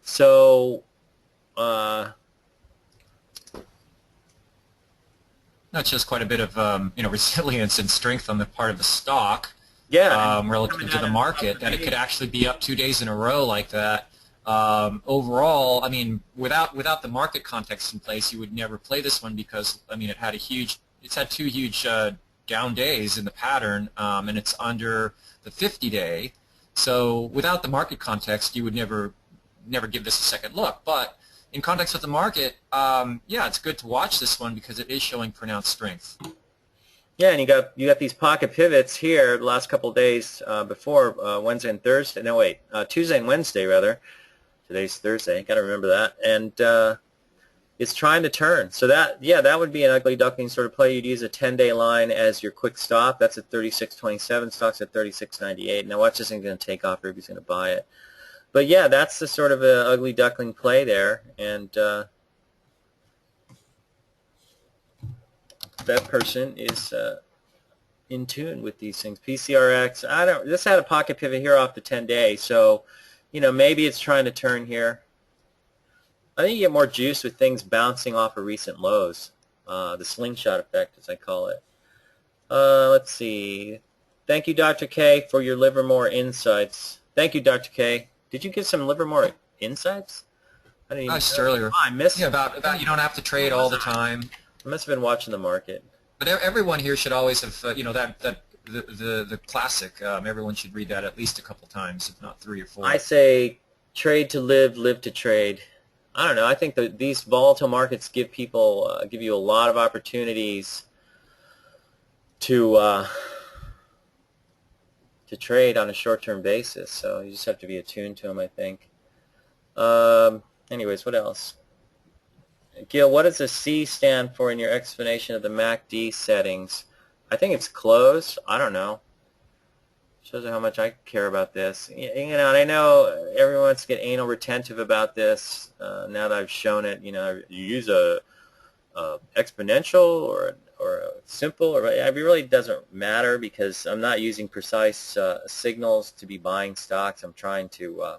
So That's just quite a bit of you know, resilience and strength on the part of the stock, yeah, relative to the market, that it could actually be up 2 days in a row like that. Overall, I mean, without the market context in place, you would never play this one because, I mean, it's had two huge down days in the pattern, and it's under the 50-day. So without the market context, you would never give this a second look. But in context with the market, yeah, it's good to watch this one because it is showing pronounced strength. Yeah, and you got these pocket pivots here the last couple of days before Wednesday and Thursday. No, wait, Tuesday and Wednesday rather. Today's Thursday. Got to remember that. And it's trying to turn. So that, yeah, that would be an ugly duckling sort of play. You'd use a 10-day line as your quick stop. That's at 36.27. Stock's at 36.98. Now watch this thing going to take off. Everybody's going to buy it. But yeah, that's the sort of a ugly duckling play there. And that person is in tune with these things. PCRX. This had a pocket pivot here off the 10-day. So, you know, maybe it's trying to turn here. I think you get more juice with things bouncing off of recent lows. The slingshot effect, as I call it. Let's see. Thank you, Dr. K, for your Livermore insights. Thank you, Dr. K. Did you get some Livermore insights? I didn't even Just earlier. I missed. Yeah, about you don't have to trade all the time. I must have been watching the market. But everyone here should always have, you know, the classic. Everyone should read that at least a couple times, if not 3 or 4. I say trade to live, live to trade. I don't know. I think that these volatile markets give people, give you a lot of opportunities to trade on a short-term basis. So you just have to be attuned to them, I think. Anyways, what else? Gil, what does the C stand for in your explanation of the MACD settings? I think it's close. I don't know. Shows you how much I care about this. You know, and I know everyone wants to get anal retentive about this. Now that I've shown it, you know, you use a exponential or a simple, or it really doesn't matter because I'm not using precise signals to be buying stocks. I'm trying to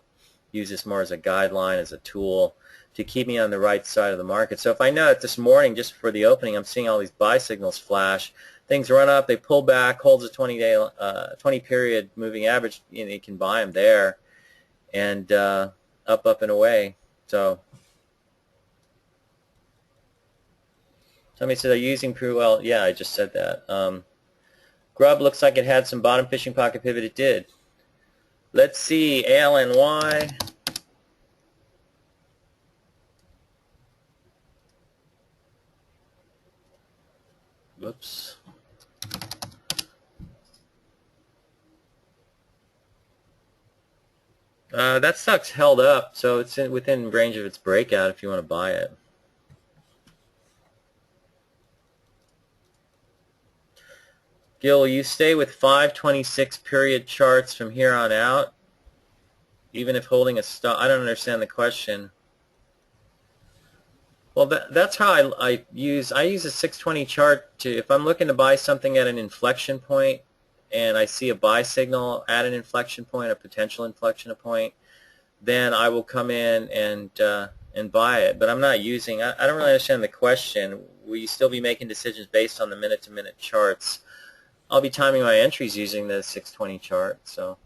use this more as a guideline, as a tool to keep me on the right side of the market. So if I know that this morning, just before the opening, I'm seeing all these buy signals flash, things run up, they pull back, holds a 20-period moving average, you know, you can buy them there, and up and away. So somebody said, are you using well, yeah, I just said that. Grub looks like it had some bottom fishing pocket pivot. It did. Let's see, ALNY. Whoops. That stock's held up, so it's within range of its breakout if you want to buy it. Gil, will you stay with 526 period charts from here on out, even if holding a stock? I don't understand the question. Well, that's how I use a 620 chart to, if I'm looking to buy something at an inflection point and I see a buy signal at an inflection point, a potential inflection point, then I will come in and buy it. But I'm not using, I don't really understand the question. Will you still be making decisions based on the minute-to-minute charts? I'll be timing my entries using the 620 chart. So,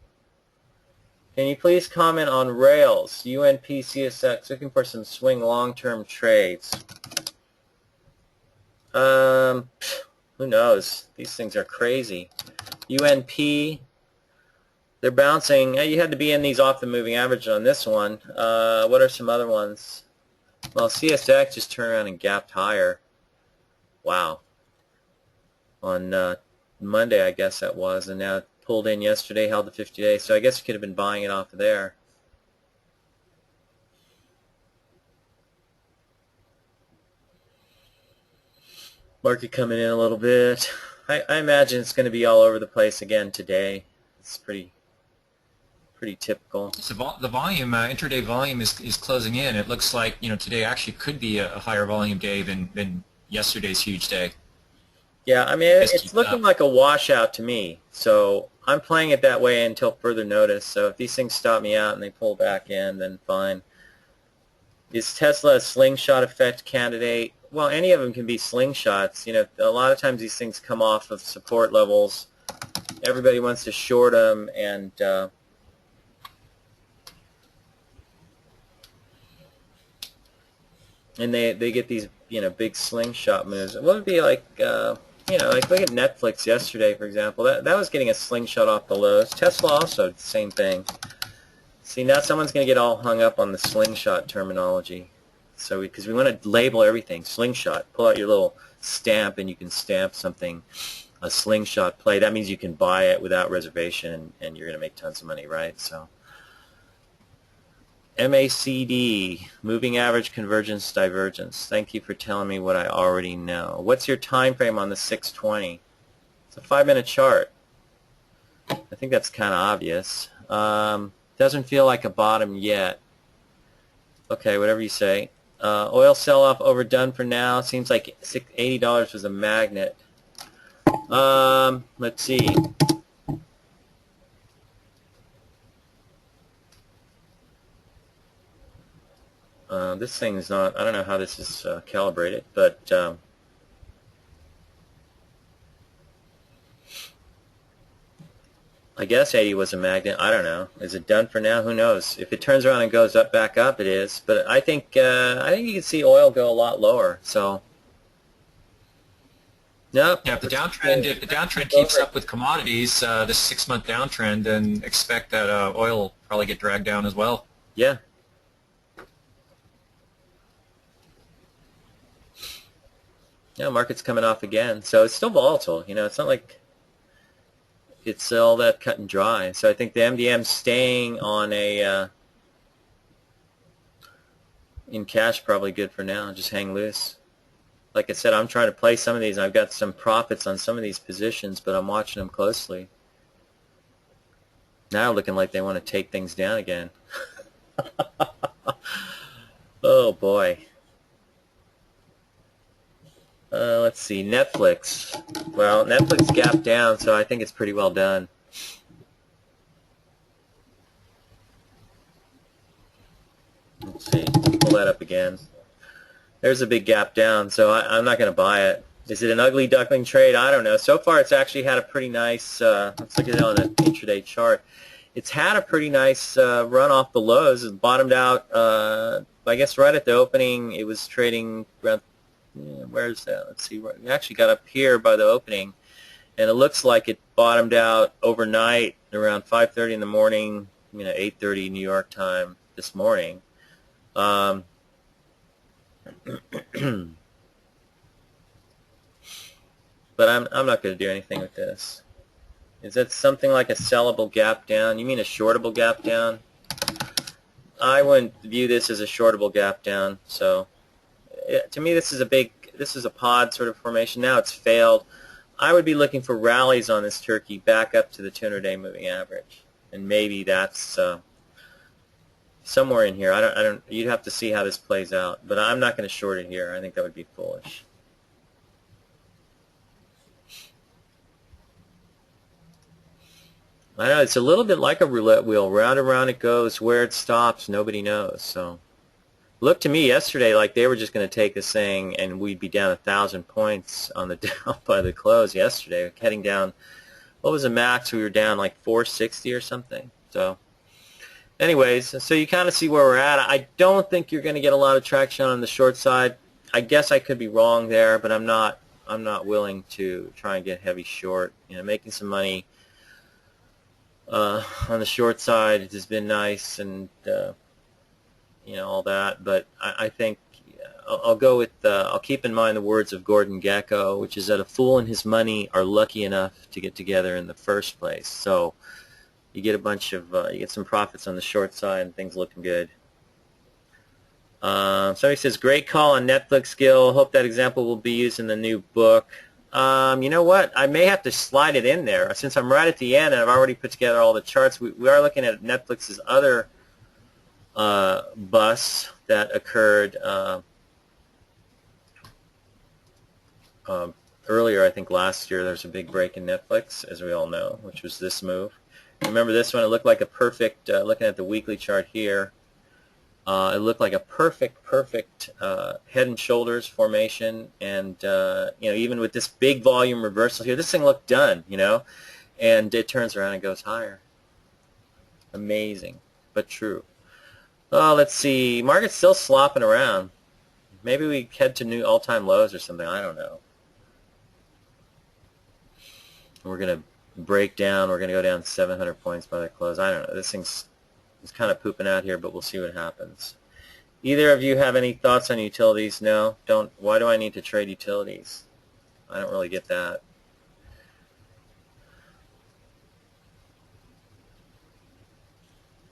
can you please comment on Rails, UNPCSX, looking for some swing long-term trades? Who knows? These things are crazy. UNP, they're bouncing. You had to be in these off the moving average on this one. What are some other ones? Well, CSX just turned around and gapped higher. Wow. On Monday, I guess that was, and now it pulled in yesterday, held the 50-day, so I guess you could have been buying it off of there. Market coming in a little bit. I imagine it's going to be all over the place again today. It's pretty typical. So the volume, intraday volume is closing in. It looks like, today actually could be a higher volume day than yesterday's huge day. Yeah, I mean, it's looking like a washout to me. So I'm playing it that way until further notice. So if these things stop me out and they pull back in, then fine. Is Tesla a slingshot effect candidate? Well, any of them can be slingshots. A lot of times these things come off of support levels. Everybody wants to short them, and they get these big slingshot moves. What would be like like look at Netflix yesterday, for example. That was getting a slingshot off the lows. Tesla also same thing. See, now someone's going to get all hung up on the slingshot terminology. So because we want to label everything slingshot. Pull out your little stamp and you can stamp something a slingshot play. That means you can buy it without reservation and you're going to make tons of money, right? So MACD, moving average convergence divergence. Thank you for telling me what I already know. What's your time frame on the 620? It's a 5-minute chart. I think that's kind of obvious. Doesn't feel like a bottom yet. Okay, whatever you say. Oil sell-off overdone for now. Seems like $80 was a magnet. Let's see. This thing's not, I don't know how this is calibrated, but I guess 80 was a magnet. I don't know. Is it done for now? Who knows? If it turns around and goes up, back up, it is. But I think you can see oil go a lot lower. So, nope. Yeah, if the downtrend keeps up with commodities, this 6-month downtrend, then expect that oil will probably get dragged down as well. Yeah. Yeah, market's coming off again. So it's still volatile. It's not like it's all that cut and dry. So I think the MDM's staying on a in cash probably good for now. Just hang loose. Like I said, I'm trying to play some of these. I've got some profits on some of these positions, but I'm watching them closely. Now looking like they want to take things down again. Oh boy. Let's see, Netflix. Well, Netflix gapped down, so I think it's pretty well done. Let's see, pull that up again. There's a big gap down, so I'm not going to buy it. Is it an ugly duckling trade? I don't know. So far, it's actually had a pretty nice, let's look at it on an intraday chart. It's had a pretty nice run off the lows. It bottomed out, I guess right at the opening. It was trading around, where's that? Let's see. We actually got up here by the opening, and it looks like it bottomed out overnight around 5:30 in the morning, 8:30 New York time this morning. But I'm not going to do anything with this. Is that something like a sellable gap down? You mean a shortable gap down? I wouldn't view this as a shortable gap down. So to me, this is a pod sort of formation. Now it's failed. I would be looking for rallies on this turkey back up to the 200-day moving average, and maybe that's somewhere in here. I don't. You'd have to see how this plays out, but I'm not going to short it here. I think that would be foolish. I know it's a little bit like a roulette wheel. Round and round it goes. Where it stops, nobody knows. So, looked to me yesterday like they were just going to take this thing and we'd be down 1,000 points on the down by the close yesterday, heading down. What was the max? We were down like 460 or something. So, anyways, so you kind of see where we're at. I don't think you're going to get a lot of traction on the short side. I guess I could be wrong there, but I'm not I'm not willing to try and get heavy short. Making some money on the short side has been nice, and all that. But I think I'll go with I'll keep in mind the words of Gordon Gekko, which is that a fool and his money are lucky enough to get together in the first place. So you get a bunch of you get some profits on the short side, and things looking good. Somebody says, great call on Netflix, Gil. Hope that example will be used in the new book. You know what? I may have to slide it in there. Since I'm right at the end and I've already put together all the charts, we are looking at Netflix's other bust that occurred earlier, I think last year. There was a big break in Netflix, as we all know, which was this move. Remember this one? It looked like a perfect, looking at the weekly chart here, it looked like a perfect head and shoulders formation, and even with this big volume reversal here, this thing looked done, and it turns around and goes higher. Amazing, but true. Oh, let's see. Market's still slopping around. Maybe we head to new all-time lows or something. I don't know. We're going to break down. We're going to go down 700 points by the close. I don't know. This thing's kind of pooping out here, but we'll see what happens. Either of you have any thoughts on utilities? No? Don't. Why do I need to trade utilities? I don't really get that.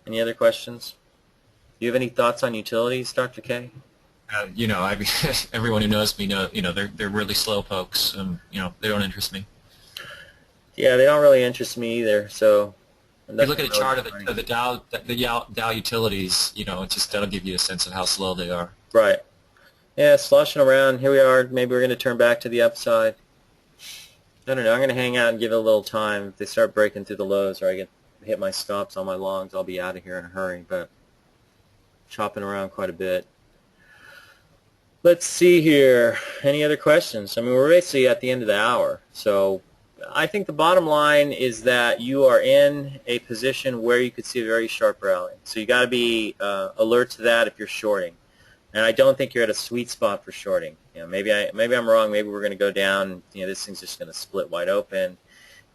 Any other questions? Do you have any thoughts on utilities, Dr. K? Everyone who knows me they're really slow pokes. They don't interest me. Yeah, they don't really interest me either. So if you look at a chart of the Dow utilities, that'll give you a sense of how slow they are. Right. Yeah, sloshing around. Here we are. Maybe we're going to turn back to the upside. I don't know. I'm going to hang out and give it a little time. If they start breaking through the lows or I hit my stops on my longs, I'll be out of here in a hurry. But chopping around quite a bit. Let's see here. Any other questions? I mean, we're basically at the end of the hour. So I think the bottom line is that you are in a position where you could see a very sharp rally. So you got to be alert to that if you're shorting. And I don't think you're at a sweet spot for shorting. Maybe I'm wrong. Maybe we're going to go down. This thing's just going to split wide open,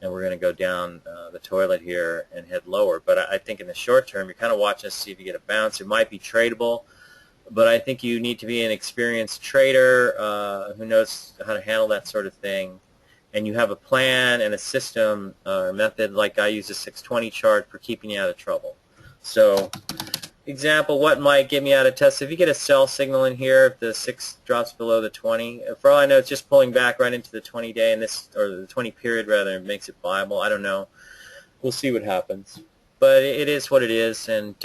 and we're going to go down the toilet here and head lower. But I think in the short term, you're kind of watching to see if you get a bounce. It might be tradable, but I think you need to be an experienced trader who knows how to handle that sort of thing. And you have a plan and a system or method, like I use a 620 chart for keeping you out of trouble. So, example, what might get me out of test? If you get a sell signal in here, if the 6 drops below the 20, for all I know, it's just pulling back right into the 20-day and or the 20 period rather, and makes it viable. I don't know. We'll see what happens. But it is what it is, and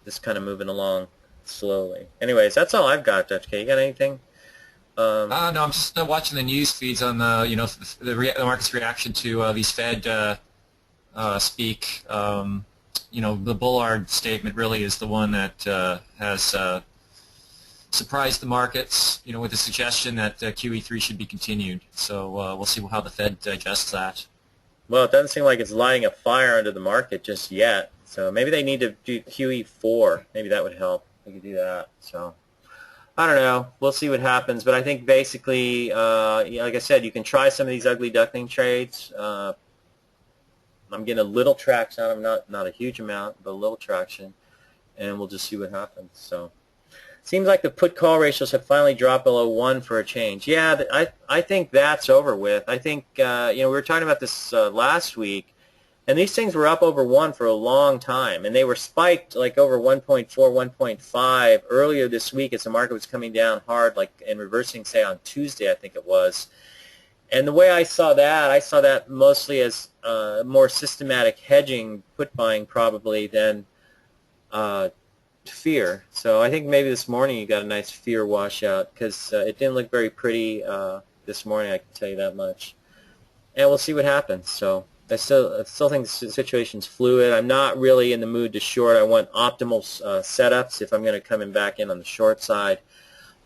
just kind of moving along slowly. Anyways, that's all I've got, Dutch K. You got anything? No, I'm just watching the news feeds on the market's reaction to these Fed speak. The Bullard statement really is the one that has surprised the markets. With the suggestion that QE3 should be continued. So we'll see how the Fed digests that. Well, it doesn't seem like it's lighting a fire under the market just yet. So maybe they need to do QE4. Maybe that would help. We could do that. So. I don't know. We'll see what happens. But I think basically, like I said, you can try some of these ugly duckling trades. I'm getting a little traction on them, not a huge amount, but a little traction, and we'll just see what happens. So, seems like the put-call ratios have finally dropped below 1 for a change. Yeah, I think that's over with. I think we were talking about this last week. And these things were up over 1 for a long time, and they were spiked like over 1.4, 1.5 earlier this week as the market was coming down hard, like and reversing, say, on Tuesday, I think it was. And the way I saw that mostly as more systematic hedging, put buying probably, than fear. So I think maybe this morning you got a nice fear washout because it didn't look very pretty this morning, I can tell you that much. And we'll see what happens. So. I still think the situation's fluid. I'm not really in the mood to short. I want optimal setups if I'm going to come back in on the short side.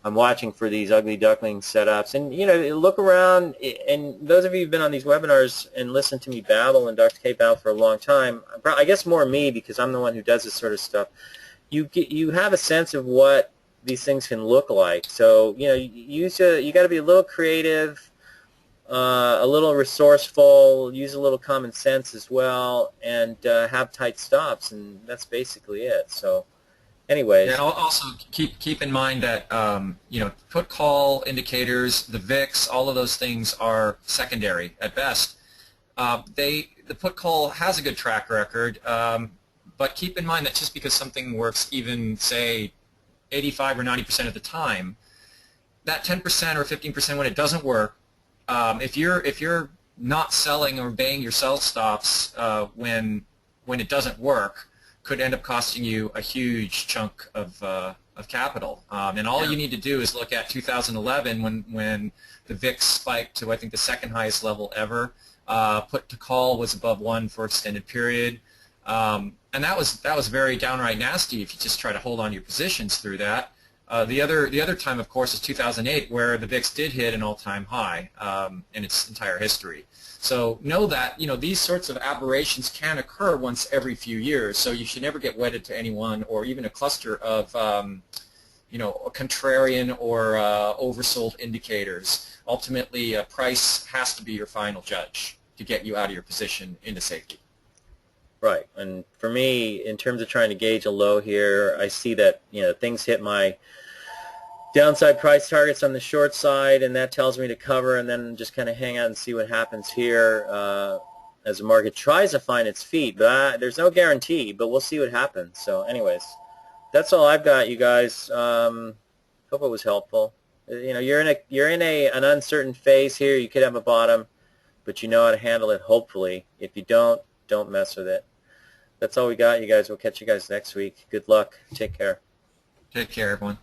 I'm watching for these ugly duckling setups. And, look around. And those of you who've been on these webinars and listened to me babble and Dr. K babble for a long time, I guess more me because I'm the one who does this sort of stuff, you have a sense of what these things can look like. So you got to be a little creative, a little resourceful, use a little common sense as well, and have tight stops, and that's basically it. So Yeah, anyways, and also keep in mind that put call indicators, the VIX, all of those things are secondary at best. The put call has a good track record, but keep in mind that just because something works even say 85 or 90% of the time, that 10% or 15% when it doesn't work, if you're not selling or obeying your sell stops when it doesn't work, could end up costing you a huge chunk of capital. And all you need to do is look at 2011 when the VIX spiked to, I think, the second highest level ever. Put to call was above 1 for extended period. And that was very downright nasty if you just try to hold on to your positions through that. The other time, of course, is 2008, where the VIX did hit an all-time high in its entire history. So know that these sorts of aberrations can occur once every few years. So you should never get wedded to any one or even a cluster of contrarian or oversold indicators. Ultimately, price has to be your final judge to get you out of your position into safety. right. And for me, in terms of trying to gauge a low here, I see that things hit my downside price targets on the short side, and that tells me to cover and then just kind of hang out and see what happens here as the market tries to find its feet. But there's no guarantee, but we'll see what happens. So anyways, that's all I've got, you guys. Hope it was helpful. You're in an uncertain phase here. You could have a bottom, but you know how to handle it, hopefully. If you don't mess with it. That's all we got, you guys. We'll catch you guys next week. Good luck. Take care. Take care, everyone.